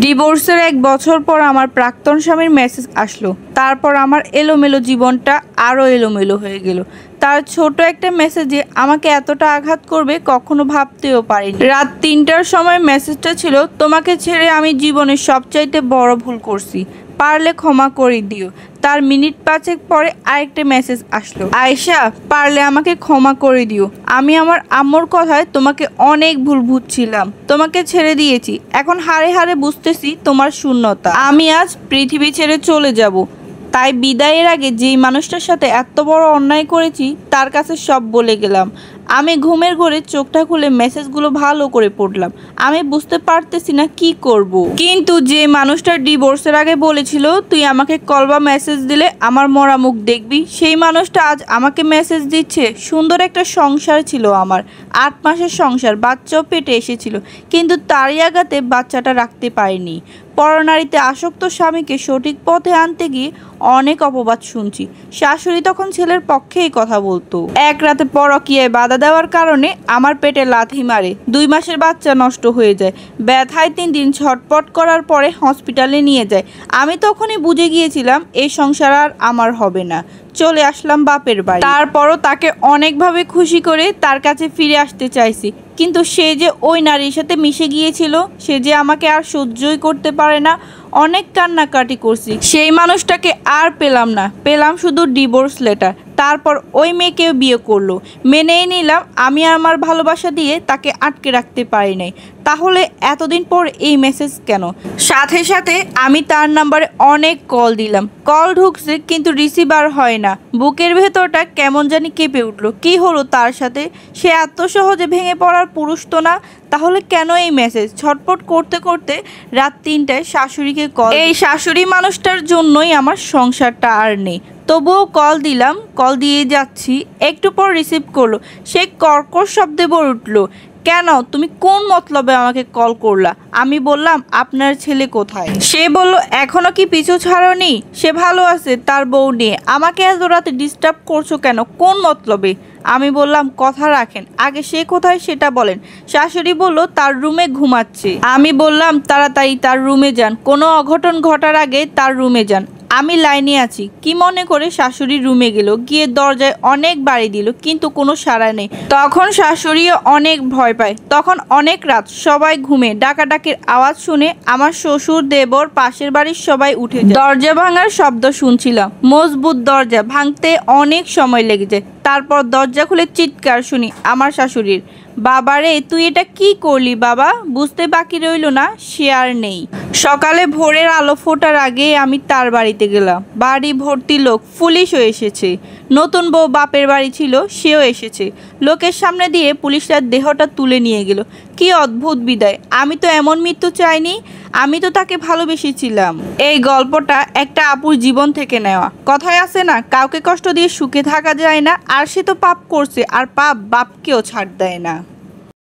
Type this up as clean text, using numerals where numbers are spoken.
ডিভোর্সের 1 বছর পর আমার প্রাক্তন স্বামীর মেসেজ আসলো। তারপর আমার এলোমেলো জীবনটা আরও এলোমেলো হয়ে গেল। তার ছোট একটা মেসেজে আমাকে এতটা আঘাত করবে কখনো ভাবতেও পারিনি। রাত 3টার সময় মেসেজটা ছিল, তোমাকে ছেড়ে আমি জীবনের সবচাইতে বড় ভুল করছি, পারলে ক্ষমা করে দিও। তার মিনিট 5 পরে আরেকটা মেসেজ আসলো, আয়েশা পারলে আমাকে ক্ষমা করে দিও। আমি আমার আম্মুর কথায় তোমাকে অনেক ভুল বুঝছিলাম, তোমাকে ছেড়ে দিয়েছি। এখন হাড়ে হাড়ে বুঝতেছি তোমার শূন্যতা। আমি আজ পৃথিবী ছেড়ে চলে যাব। তাই বিদায়ের আগে যেই মানুষটার সাথে এত বড় অন্যায় করেছি তার কাছে সব বলে গেলাম। আমি ঘুমের ঘরে চোখটা খুলে মেসেজগুলো ভালো করে পড়লাম। আমি বুঝতে পারতেছি না কি করব। কিন্তু যে মানুষটা ডিভোর্সের আগে বলেছিল তুই আমাকে কল বা মেসেজ দিলে আমার মরা মুখ দেখবি, সেই মানুষটা আজ আমাকে মেসেজ দিচ্ছে। সুন্দর একটা সংসার ছিল আমার, 8 মাসের সংসার, বাচ্চাও পেটে এসেছিল, কিন্তু তারই আঘাতে বাচ্চাটা রাখতে পারিনি। পরনারীতে আসক্ত স্বামীকে সঠিক পথে আনতে গিয়ে অনেক অপবাদ শুনছি। শাশুড়ি তখন ছেলের পক্ষেই কথা বলতো। এক রাতে পরকীয়ায় বাধা দেওয়ার কারণে আমার পেটে লাথি মারে, 2 মাসের বাচ্চা নষ্ট হয়ে যায়। ব্যথায় 3 দিন ছটপট করার পরে হসপিটালে নিয়ে যায়। আমি তখনই বুঝে গিয়েছিলাম এই সংসার আর আমার হবে না। চলে আসলাম বাপের বাড়ি। তারপরও তাকে অনেকভাবে খুশি করে তার কাছে ফিরে আসতে চাইছি, কিন্তু সে যে ওই নারীর সাথে মিশে গিয়েছিল, সে যে আমাকে আর সহ্যই করতে পারে না। অনেক কান্নাকাটি করছি, সেই মানুষটাকে আর পেলাম না, পেলাম শুধু ডিভোর্স লেটার। তারপর ওই মেয়েকেও বিয়ে করলো, মেনেই নিলাম। আমি আমার ভালোবাসা দিয়ে তাকে আটকে রাখতে পারি নাই। তাহলে এতদিন পর এই মেসেজ কেন? সাথে সাথে আমি তার নাম্বারে অনেক কল দিলাম, কল ঢুকছে কিন্তু রিসিভার হয় না। বুকের ভেতরটা কেমন জানি কেঁপে উঠলো। কি হলো তার সাথে? সে এত সহজে ভেঙে পড়ার পুরুষ তো না, তাহলে কেন এই মেসেজ? ছটপট করতে করতে রাত 3টায় শাশুড়িকে কল। এই শাশুড়ি মানুষটার জন্যই আমার সংসারটা আর নেই। তবুও কল দিলাম, কল দিয়ে যাচ্ছি, একটু পর রিসিভ করলো। সে কর্কশ শব্দে বলে উঠলো, কেন তুমি কোন মতলবে আমাকে কল করলা? আমি বললাম আপনার ছেলে কোথায়? সে বলল এখনো কি পিছু ছাড়নি? সে ভালো আছে তার বউ নিয়ে। আমাকে এত রাতে ডিস্টার্ব করছো কেন? কোন মতলবে? আমি বললাম কথা রাখেন, আগে সে কোথায় সেটা বলেন। শাশুড়ি বলল তার রুমে ঘুমাচ্ছে। আমি বললাম তাড়াতাড়ি তার রুমে যান, কোনো অঘটন ঘটার আগে তার রুমে যান। আমি লাইনে আছি। কি মনে করে শাশুড়ি রুমে গেল, গিয়ে দরজায় অনেক বাড়ি দিল, কিন্তু কোনো সাড়া নেই। তখন শাশুড়িও অনেক ভয় পায়। তখন অনেক রাত, সবাই ঘুমে। ডাকাডাকির আওয়াজ শুনে আমার শ্বশুর, দেবর, পাশের বাড়ির সবাই উঠে যায়। দরজা ভাঙার শব্দ শুনছিলাম। মজবুত দরজা, ভাঙতে অনেক সময় লেগে যায়। তারপর দরজা খুলে চিৎকার শুনি আমার শাশুড়ির, বাবারে তুই এটা কি করলি বাবা? বুঝতে বাকি রইল না, সে আর নেই। সকালে ভোরের আলো ফোটার আগে আমি তার বাড়িতে গেলাম। বাড়ি ভর্তি লোক, পুলিশও এসেছে। নতুন বউ বাপের বাড়ি ছিল, সেও এসেছে। লোকের সামনে দিয়ে পুলিশরা দেহটা তুলে নিয়ে গেল। কি অদ্ভুত বিদায়! আমি তো এমন মৃত্যু চাইনি, আমি তো তাকে ভালোবেসেছিলাম। এই গল্পটা একটা আপুর জীবন থেকে নেওয়া। কথায় আছে না, কাউকে কষ্ট দিয়ে সুখে থাকা যায় না। আর সে তো পাপ করছে, আর পাপ বাপকেও ছাড় দেয় না।